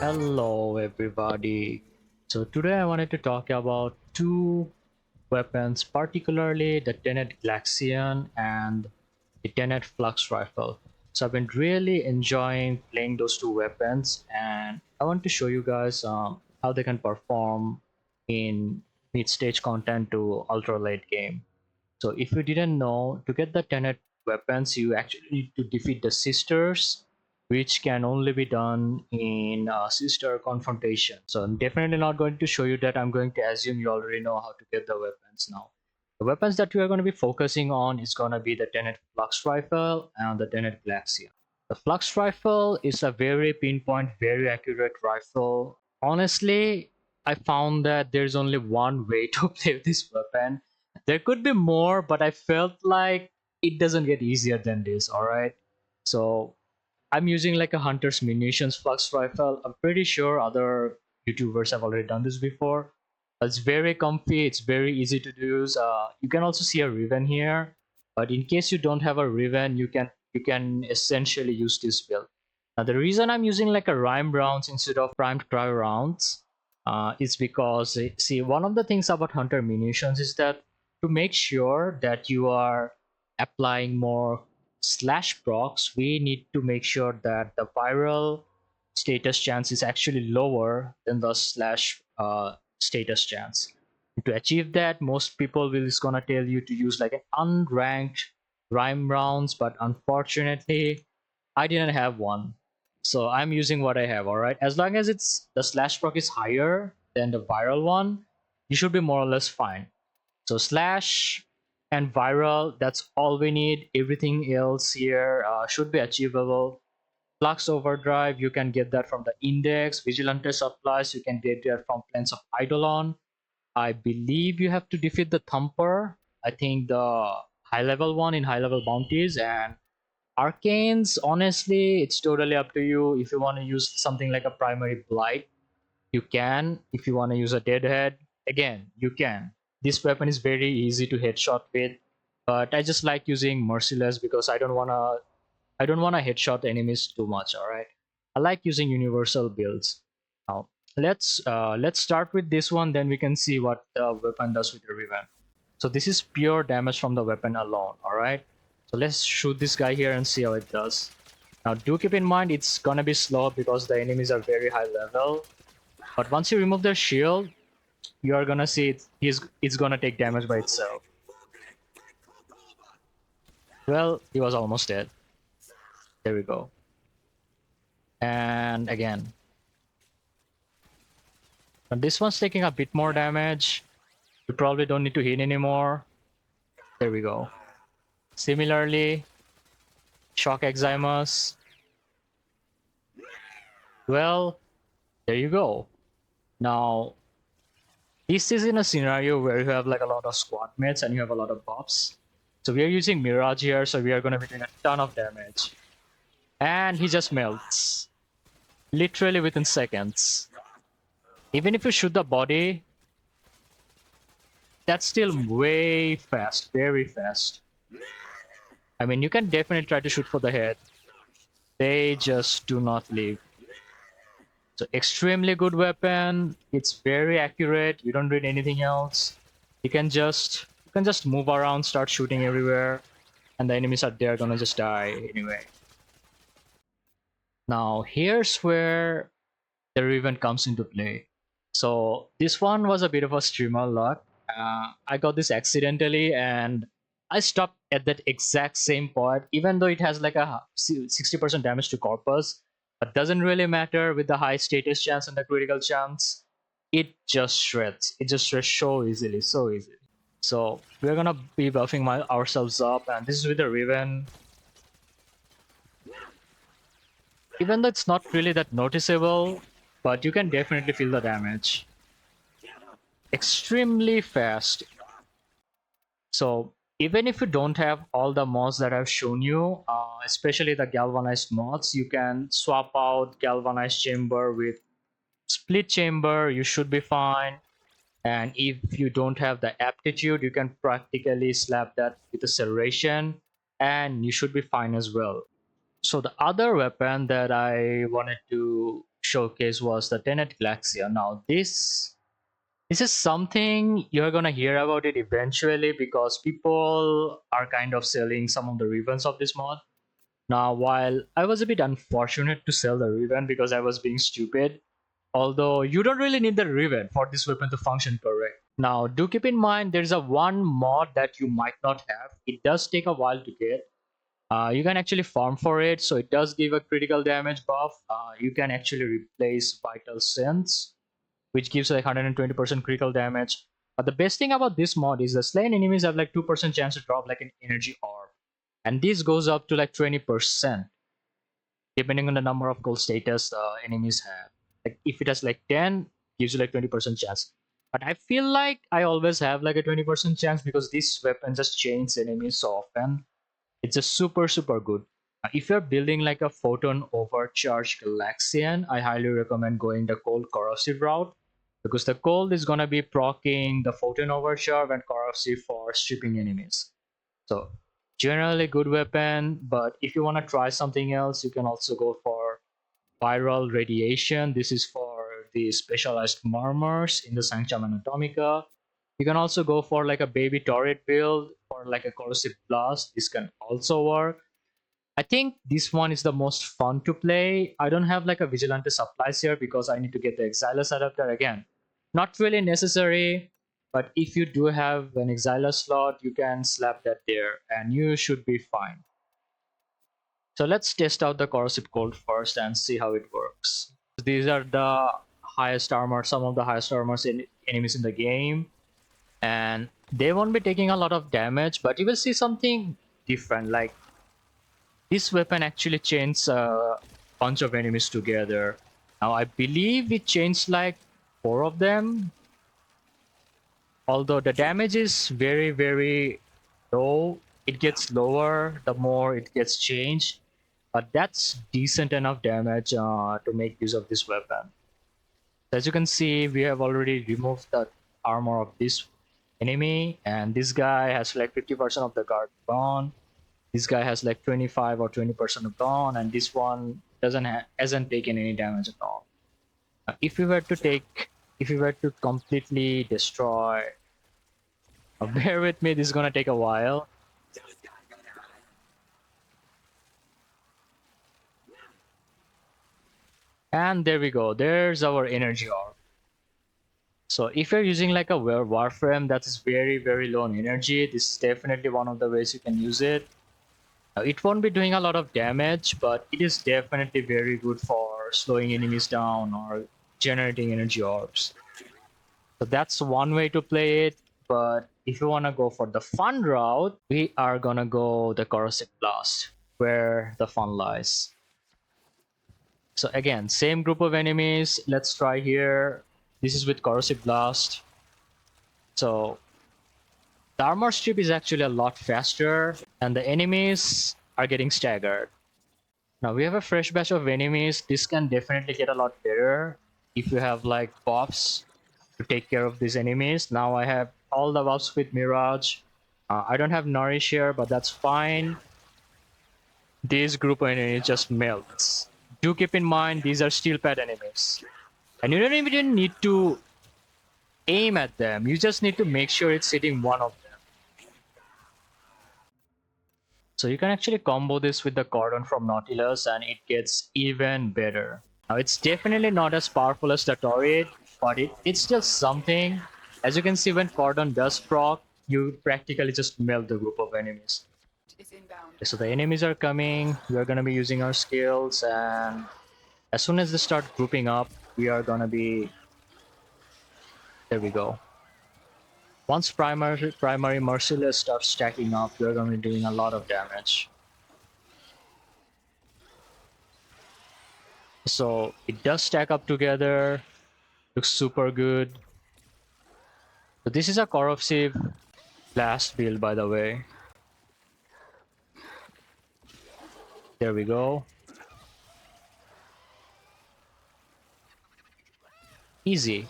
Hello everybody. So today I wanted to talk about two weapons, particularly the Tenet Glaxion and the Tenet Flux-Rifle. So I've been really enjoying playing those two weapons, and I want to show you guys how they can perform in mid-stage content to ultra late game. So if you didn't know, to get the Tenet weapons, you actually need to defeat the sisters, which can only be done in sister confrontation. So I'm definitely not going to show you that. I'm going to assume you already know how to get the weapons now. The weapons that we are going to be focusing on is going to be the Tenet Flux Rifle and the Tenet Glaxion. The Flux Rifle is a very pinpoint, very accurate rifle. Honestly, I found that there's only one way to play this weapon. There could be more, but I felt like it doesn't get easier than this, alright? So I'm using like a Hunter's Munitions Flux Rifle. I'm pretty sure other YouTubers have already done this before. It's very comfy, it's very easy to use. You can also see a Riven here, but in case you don't have a Riven, you can essentially use this build. Now the reason I'm using like a rhyme rounds instead of primed cryo rounds is because see, one of the things about Hunter Munitions is that to make sure that you are applying more slash procs, we need to make sure that the viral status chance is actually lower than the slash status chance. To achieve that, most people will is gonna tell you to use like an unranked rhyme rounds, but unfortunately, I didn't have one. So I'm using what I have, alright? As long as it's the slash proc is higher than the viral one, you should be more or less fine. So slash and viral, that's all we need. Everything else here should be achievable. Flux overdrive, you can get that from the index. Vigilante supplies, you can get that from Plains of Eidolon. I believe you have to defeat the Thumper. I think the high level one in high level bounties. And Arcanes, honestly, it's totally up to you. If you want to use something like a primary blight, you can. If you want to use a deadhead, again, you can. This weapon is very easy to headshot with, but I just like using merciless because I don't wanna headshot enemies too much. All right, I like using universal builds. Now let's start with this one, then we can see what the weapon does with the revamp. So this is pure damage from the weapon alone. All right, so let's shoot this guy here and see how it does. Now do keep in mind it's gonna be slow because the enemies are very high level. But once you remove their shield, you are gonna see it's gonna take damage by itself. Well, he was almost dead. There we go. And again. But this one's taking a bit more damage. You probably don't need to hit anymore. There we go. Similarly, Shock Eximus. Well, there you go. Now, this is in a scenario where you have like a lot of squad mates and you have a lot of buffs. So we are using Mirage here, so we are going to be doing a ton of damage. And he just melts. Literally within seconds. Even if you shoot the body, that's still way fast, very fast. I mean, you can definitely try to shoot for the head. They just do not leave. So extremely good weapon. It's very accurate. You don't need anything else. You can just move around, start shooting everywhere, and the enemies are there gonna just die anyway. Now here's where the Riven comes into play. So this one was a bit of a streamer luck. I got this accidentally and I stopped at that exact same point, even though it has like a 60% damage to corpus, but doesn't really matter with the high status chance and the critical chance. It just shreds. It just shreds so easily, so easily. So we're gonna be buffing ourselves up, and this is with the Riven. Even though it's not really that noticeable, but you can definitely feel the damage. Extremely fast. So even if you don't have all the mods that I've shown you, especially the galvanized mods, you can swap out galvanized chamber with split chamber. You should be fine. And if you don't have the aptitude, you can practically slap that with a serration and you should be fine as well. So the other weapon that I wanted to showcase was the Tenet Glaxion. Now this is something you're gonna hear about it eventually because people are kind of selling some of the ribbons of this mod. Now, while I was a bit unfortunate to sell the ribbon because I was being stupid, although you don't really need the ribbon for this weapon to function correct. Now, do keep in mind there's a one mod that you might not have. It does take a while to get. You can actually farm for it, so it does give a critical damage buff. You can actually replace Vital Sense, which gives like 120% critical damage. But the best thing about this mod is the slain enemies have like 2% chance to drop like an energy orb. And this goes up to like 20%, depending on the number of gold status enemies have. Like if it has like 10, gives you like 20% chance. But I feel like I always have like a 20% chance because this weapon just chains enemies so often. It's just super good. If you're building like a photon overcharged Galaxian, I highly recommend going the cold corrosive route because the cold is gonna be proccing the photon overcharge and corrosive for stripping enemies. So generally good weapon, but if you want to try something else, you can also go for viral radiation. This is for the specialized murmurs in the Sanctum Anatomica. You can also go for like a baby Torid build or like a corrosive blast. This can also work. I think this one is the most fun to play. I don't have like a vigilante supplies here because I need to get the Exilus adapter again. Not really necessary, but if you do have an Exilus slot, you can slap that there and you should be fine. So let's test out the corrosive cold first and see how it works. These are the highest armor, some of the highest armors enemies in the game, and they won't be taking a lot of damage, but you will see something different. Like this weapon actually chains a bunch of enemies together. Now I believe it chains like 4 of them, although the damage is very low. It gets lower the more it gets changed, but that's decent enough damage to make use of this weapon. As you can see, we have already removed the armor of this enemy, and this guy has like 50% of the guard gone. This guy has like 25 or 20% gone, and this one hasn't taken any damage at all. If we were to completely destroy, bear with me, this is gonna take a while. And there we go. There's our energy orb. So if you're using like a Warframe that is very low on energy, this is definitely one of the ways you can use it. It won't be doing a lot of damage, but it is definitely very good for slowing enemies down or generating energy orbs. So that's one way to play it, but if you want to go for the fun route, we are gonna go the Corrosive Blast, where the fun lies. So again, same group of enemies. Let's try here. This is with Corrosive Blast. So the armor strip is actually a lot faster, and the enemies are getting staggered. Now we have a fresh batch of enemies. This can definitely get a lot better if you have like buffs to take care of these enemies. Now I have all the buffs with Mirage. I don't have Nourish here, but that's fine. This group of enemies just melts. Do keep in mind these are steel pad enemies. And you don't even need to aim at them. You just need to make sure it's hitting one of them. So you can actually combo this with the Cordon from Nautilus and it gets even better. Now it's definitely not as powerful as the Torid, but it's still something. As you can see, when Cordon does proc, you practically just melt the group of enemies. Okay, so the enemies are coming. We are going to be using our skills, and as soon as they start grouping up, we are going to be... There we go. Once primary Merciless starts stacking up, we're going to be doing a lot of damage. So it does stack up together. Looks super good. So this is a Corrosive Blast build, by the way. There we go. Easy.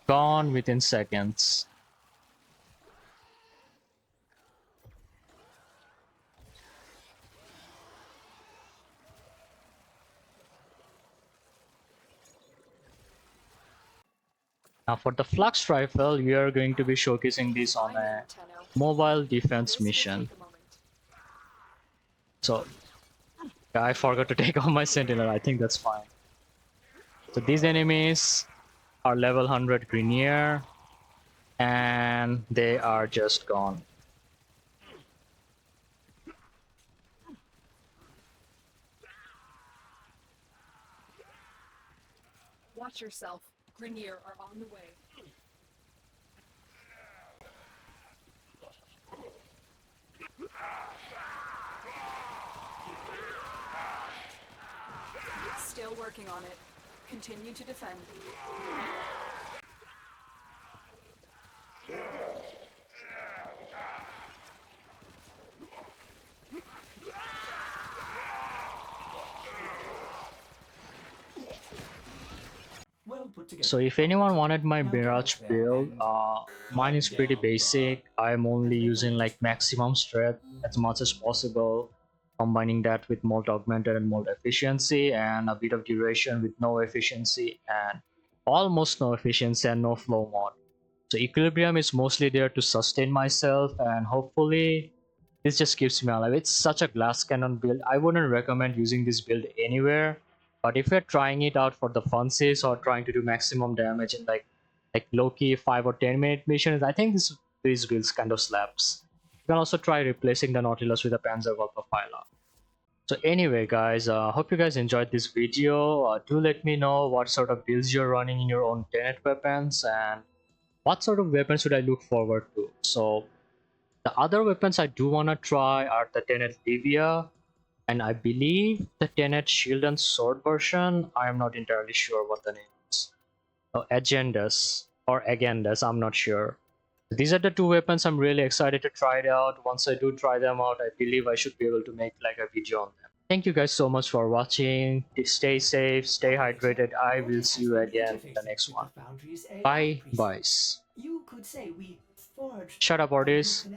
Gone within seconds. Now for the Flux Rifle, we are going to be showcasing this on a mobile defense mission. So I forgot to take off my Sentinel, I think that's fine. So these enemies are level 100 Grineer, and they are just gone. Watch yourself. Grineer are on the way. Still working on it. Continue to defend. So if anyone wanted my Mirage build, mine is pretty basic. I'm only using like maximum strength as much as possible, combining that with mold augmented and mold efficiency, and a bit of duration with no efficiency and almost no efficiency and no flow mod. So equilibrium is mostly there to sustain myself, and hopefully this just keeps me alive. It's such a glass cannon build. I wouldn't recommend using this build anywhere. But if you're trying it out for the funsies or trying to do maximum damage in like low-key 5 or 10-minute missions, I think these builds kind of slaps. You can also try replacing the Nautilus with a Panzerwolf or Phyla. So anyway guys, hope you guys enjoyed this video. Do let me know what sort of builds you're running in your own Tenet weapons and what sort of weapons should I look forward to. So the other weapons I do want to try are the Tenet Livia, and I believe the Tenet Shield and Sword version. I am not entirely sure what the name is. Oh, Agendas or Agendas, I'm not sure. These are the two weapons I'm really excited to try it out. Once I do try them out, I believe I should be able to make like a video on them. Thank you guys so much for watching. Stay safe, stay hydrated. I will see you again in the next one. Bye, boys. You could say we forged Shut up, Ordis.